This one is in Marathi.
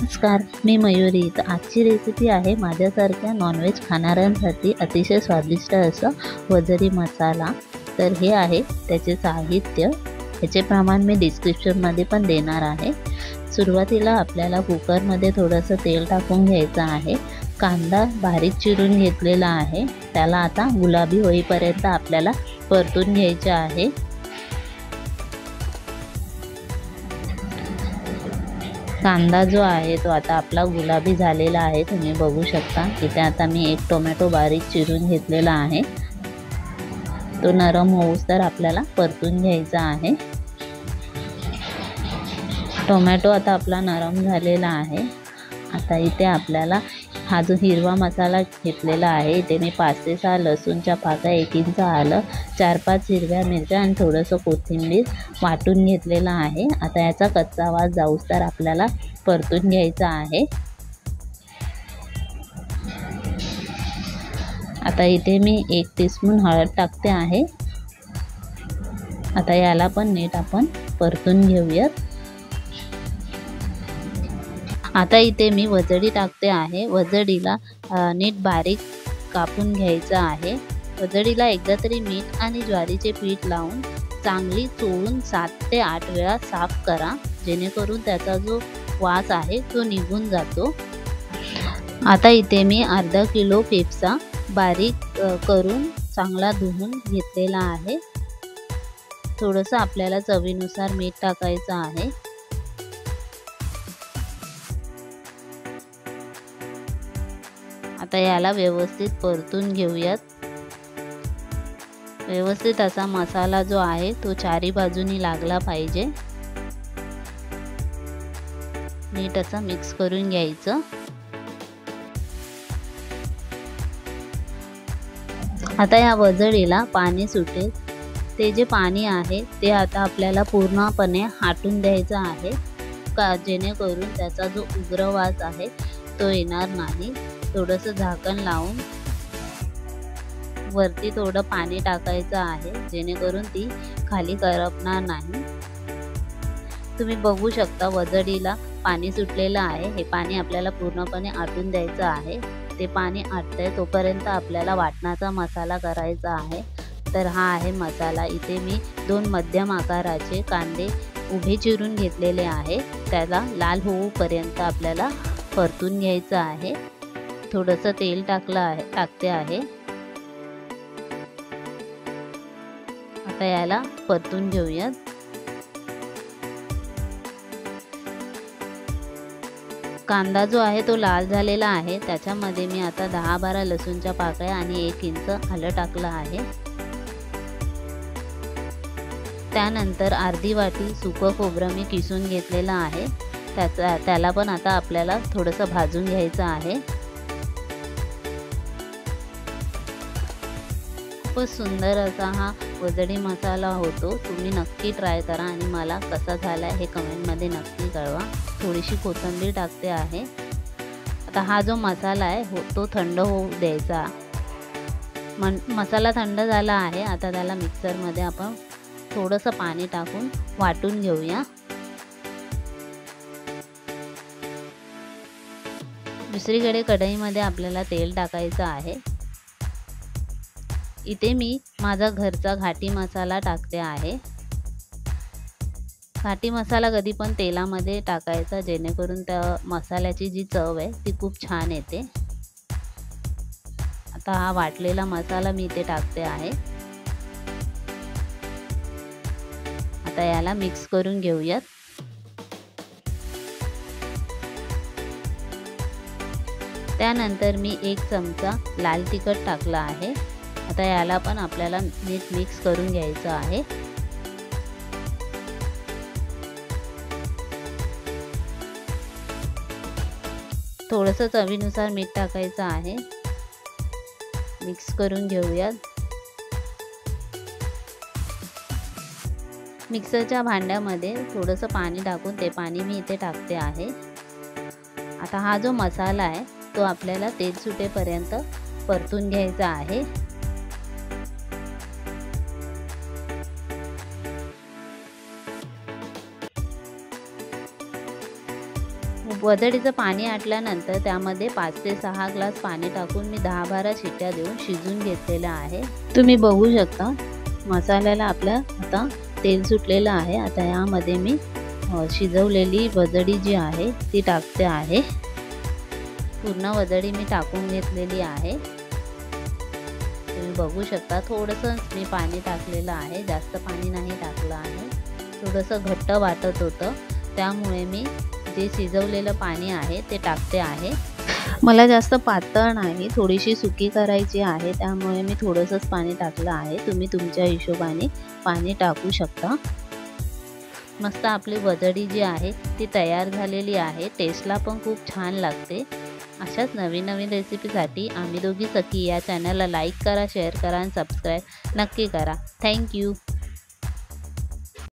नमस्कार, मी मयुरी. तर आजची रेसिपी आहे माझ्यासारख्या नॉनव्हेज खाणाऱ्यांसाठी अतिशय स्वादिष्ट असं वजरी मसाला. तर हे आहे त्याचे साहित्य. याचे प्रमाण मी डिस्क्रिप्शनमध्ये पण देणार आहे. सुरुवातीला आपल्याला कुकरमध्ये थोडंसं तेल टाकून घ्यायचं आहे. कांदा बारीक चिरून घेतलेला आहे, त्याला आता गुलाबी होईपर्यंत आपल्याला परतून घ्यायचे आहे. कांदा जो आहे तो आता आपला गुलाबी झालेला आहे, तुम्ही बघू शकता. इथे आता मी एक टोमॅटो बारीक चिरून घेतलेला आहे, तो नरम होऊस तर आपल्याला परतून घ्यायचा आहे. टोमॅटो आता आपला नरम झालेला आहे. आता इथे आपल्याला हा जो हिरवा मसाला घेतलेला आहे, इथे मी 5 ते 6 लसूणच्या पाकळ्या, 1 इंच आलं, 4-5 हिरव्या मिरच्या आणि थोडंसं कोथिंबीर वाटून घेतलेला आहे. आता याचा कच्चा वास जाऊस तर आपल्याला परतून घ्यायचा आहे. आता इथे मी 1 टीस्पून हळद टाकते आहे. आता याला पण नीट आपण परतून घेऊयात. आता इथे मी वजडी टाकते आहे. वजडीला नीट बारीक कापून घ्यायचं आहे. वजडीला एकदा तरी मीठ आणि ज्वारीचे पीठ लावून चांगली चोळून 7 ते 8 वेळा साफ करा, जेणेकरून त्याचा जो वास आहे तो निघून जातो. आता इथे मी अर्धा किलो पेप्सा बारीक करून चांगला धुवून घेतलेला आहे. थोडंसं आपल्याला चवीनुसार मीठ टाकायचं आहे. आता याला व्यवस्थित परतून घेऊयात. व्यवस्थित असा मसाला जो आहे तो चारी बाजूनी लागला पाहिजे. नीट असं मिक्स करून घ्यायचं. आता या वजडीला पाणी सुटेल, ते जे पाणी आहे ते आता आपल्याला पूर्णपणे हाटून द्यायचं आहे, का जेणेकरून त्याचा जो उग्र वास आहे तो येणार नाही. थोडंसं झाकण लावून वरती थोडं पाणी टाकायचं आहे, जेणेकरून ती खाली करपणार नाही. तुम्ही बघू शकता वजडीला पाणी सुटलेलं आहे. हे पाणी आपल्याला पूर्णपणे आटून द्यायचं आहे. ते पाणी आटतंय तोपर्यंत आपल्याला वाटणाचा मसाला करायचा आहे. तर हा आहे मसाला. इथे मी 2 मध्यम आकाराचे कांदे उभे चिरून घेतलेले आहे. त्याला लाल होऊपर्यंत आपल्याला परतून घ्यायचं आहे. थोडंसं तेल टाकते आहे. आता याला परतून घेऊयात. कांदा जो आहे तो लाल झालेला आहे. त्याच्यामध्ये मी आता 10-12 लसूणच्या पाकळ्या आणि 1 इंच आलं टाकलं आहे. त्यानंतर अर्धी वाटी सुकं खोबरं मी किसून घेतलेलं आहे. त्याला पण आता आपल्याला थोडंसं भाजून घ्यायचं आहे. खूपच सुंदर असा हा वजडी मसाला होतो. तुम्ही नक्की ट्राय करा आणि मला कसा झाला हे कमेंटमध्ये नक्की कळवा. थोडीशी कोथिंबीर टाकते आहे. आता हा जो मसाला आहे तो थंड होऊ द्यायचा. मसाला थंड झाला आहे. आता त्याला मिक्सरमध्ये आपण थोडंसं पाणी टाकून वाटून घेऊया. दुसरीकडे कढईमध्ये आपल्याला तेल टाकायचं आहे. इथे मी माझा घरचा घाटी मसाला टाकते आहे. घाटी मसाला कधी पण तेलामध्ये टाकायचा, जेणेकरून त्या मसाल्याची जी चव आहे ती खूप छान येते. आता हा वाटलेला मसाला मी इथे टाकते आहे. आता याला मिक्स करून घेऊयात. त्यानंतर मी 1 चमचा लाल तिखट टाकला आहे. आता याला पण आपल्याला नीट मिक्स करून घ्यायचं आहे. थोडंसं चवीनुसार मीठ टाकायचं आहे. मिक्स करून घेऊयात. मिक्सरच्या भांड्यामध्ये थोडंसं पाणी टाकून ते पाणी मी इथे टाकते आहे. आता हा जो मसाला आहे तो आपल्याला तेल सुटेपर्यंत परतून घ्यायचा आहे. वजडीचं पाणी आटल्यानंतर त्यामध्ये 5 ते 6 ग्लास पाणी टाकून मी 10-12 शिट्ट्या देऊन शिजून घेतलेलं आहे। तुम्ही बघू शकता मसाल्याला आपल्या आता तेल सुटलेलं आहे। आता यामध्ये मी शिजवलेली वजडी जी आहे ती टाकते आहे। पूर्ण वजडी मी टाकून घेतलेली आहे। तुम्ही बघू शकता थोडंसं मी पाणी टाकलेलं आहे, जास्त पाणी नाही टाकलं आहे। थोडंसं घट्ट वाटत होतं त्यामुळे मी जे शिजवलेलं पाणी आहे ते टाकते आहे। मला जास्त पातळ नाही, थोडीशी सुकी करायची आहे त्यामुळे मी थोडंसंच पाणी टाकलं आहे। तुम्ही तुमच्या हिशोबाने पाणी टाकू शकता। मस्त आपली वजडी जी आहे ती तयार झालेली आहे। टेस्टला पण खूप छान लागते। अशाच नवीन नवीन रेसिपीसाठी आम्ही दोघी सखी या चॅनलला लाईक करा, शेअर करा आणि सबस्क्राईब नक्की करा। थँक्यू।